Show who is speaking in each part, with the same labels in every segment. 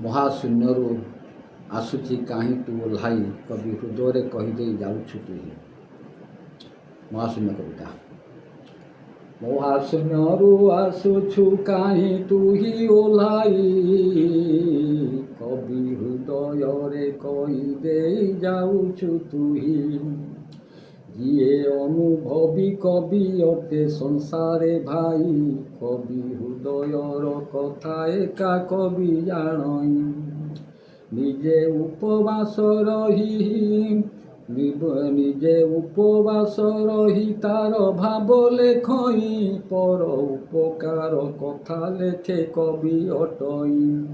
Speaker 1: ମହାଶୂନ୍ୟରୁ ଆସୁଛି କାହିଁ ତୁ ଓହ୍ଲାଇ, କବି ହୃଦୟରେ କହିଦେଇ ଯାଉଛୁ ତୁହି। ମହାଶୂନ୍ୟ କବିତା। ମହାଶୂନ୍ୟରୁ ଆସୁଛୁ କାହିଁ ତୁହି ଓହ୍ଲାଇ, କବି ହୃଦୟରେ କହିଦେଇ ଯାଉଛୁ ତୁହି। ଯିଏ ଅନୁଭବୀ କବି ଅଟେ ସଂସାରେ ଭାଇ, କବି ହୃଦୟର କଥା ଏକା କବି ଜାଣଇ। ନିଜେ ଉପବାସ ରହି ତାର ଭାବ ଲେଖଇ, ପର ଉପକାର କଥା ଲେଖେ କବି ଅଟଇ।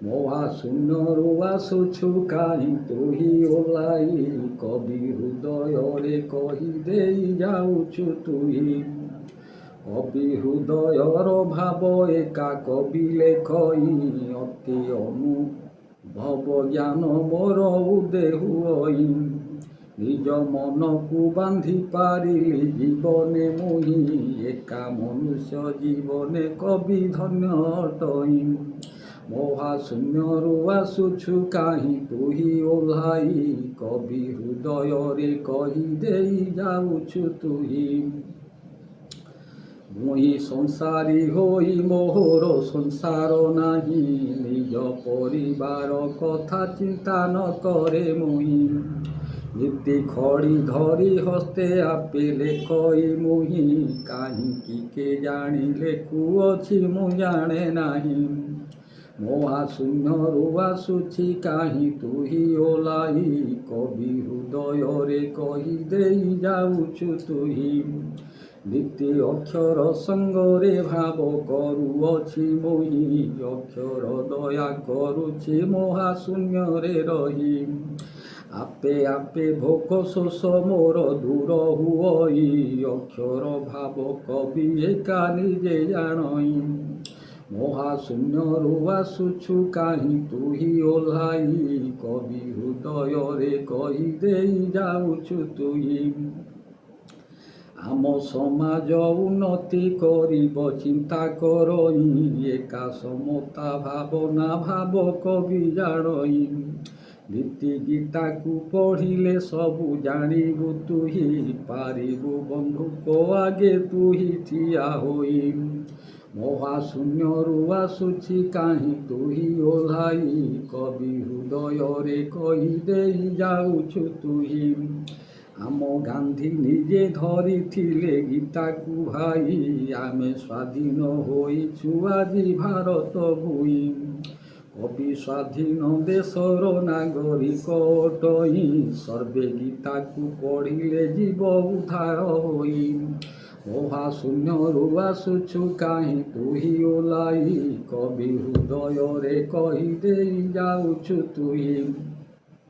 Speaker 1: ମହାଶୂନ୍ୟରୁ ଆସୁଛୁ କାହିଁ ତୁହି ଓହ୍ଲାଇ, କବି ହୃଦୟରେ କହିଦେଇ ଯାଉଛୁ ତୁହି। କବି ହୃଦୟର ଭାବ ଏକା କବି ଲେଖଇ, ଅତି ଅନୁଭବ ଜ୍ଞାନ ମୋର ଉଦେ ହୁଅଇ। ନିଜ ମନକୁ ବାନ୍ଧି ପାରିଲି ଜୀବନେ ମୁହିଁ, ଏକା ମନୁଷ୍ୟ ଜୀବନେ କବି ଧନ୍ୟ ଅଟଇ। ମହାଶୂନ୍ୟରୁ ଆସୁଛୁ କାହିଁ ତୁହି ଓହ୍ଲାଇ, କବି ହୃଦୟରେ କହିଦେଇ ଯାଉଛୁ ତୁହି। ମୁହିଁ ସଂସାରୀ ହୋଇ ମୋହର ସଂସାର ନାହିଁ, ନିଜ ପରିବାର କଥା ଚିନ୍ତା ନ କରେ ମୁହିଁ। ନୀତି ଖଡ଼ି ଧରି ହସ୍ତେ ଆପେ ଲେଖଇ ମୁହିଁ, କାହିଁକି କେଜାଣି ଲେଖୁଅଛି ମୁଁ ଜାଣେ ନାହିଁ। ମହାଶୂନ୍ୟରୁ ଆସୁଛି କାହିଁ ତୁହି ଓହ୍ଲାଇ, କବି ହୃଦୟରେ କହିଦେଇ ଯାଉଛୁ ତୁହି। ନୀତି ଅକ୍ଷର ସଙ୍ଗରେ ଭାବ କରୁଅଛି ମୁହିଁ, ଅକ୍ଷର ଦୟା କରୁଛି ମହାଶୂନ୍ୟରେ ରହି। ଆପେ ଆପେ ଭୋକ ଶୋଷ ମୋର ଦୂର ହୁଅଇ, ଅକ୍ଷର ଭାବ କବି ଏକା ନିଜେ ଜାଣଇ। ମହାଶୂନ୍ୟରୁ ଆସୁଛୁ କାହିଁ ତୁହି ଓହ୍ଲାଇ, କବି ହୃଦୟରେ କହିଦେଇ ଯାଉଛୁ ତୁହି। ଆମ ସମାଜ ଉନ୍ନତି କରିବ ଚିନ୍ତା କରଇ, ଏକା ସମତା ଭାବନା ଭାବ କବି ଜାଣଇ। ନୀତି ଗୀତାକୁ ପଢ଼ିଲେ ସବୁ ଜାଣିବୁ ତୁହି, ପାରିବୁ ବନ୍ଧୁକ ଆଗେ ତୁହି ଠିଆ ହୋଇ। ମହାଶୂନ୍ୟରୁ ଆସୁଛି କାହିଁ ତୁହି ଓହ୍ଲାଇ, କବି ହୃଦୟରେ କହିଦେଇ ଯାଉଛୁ ତୁହି। ଆମ ଗାନ୍ଧୀ ନିଜେ ଧରିଥିଲେ ଗୀତାକୁ ଭାଇ, ଆମେ ସ୍ୱାଧୀନ ହୋଇଛୁ ଆଜି ଭାରତ ଭୂଇଁ। କବି ସ୍ୱାଧୀନ ଦେଶର ନାଗରିକ ଅଟଇ, ସର୍ବେ ଗୀତାକୁ ପଢ଼ିଲେ ଯିବ ଉଦ୍ଧାର ହୋଇ। ମହାଶୂନ୍ୟରୁ ଆସୁଛୁ କାହିଁ ତୁହି ଓହ୍ଲାଇ, କବି ହୃଦୟରେ କହିଦେଇ ଯାଉଛୁ ତୁହି।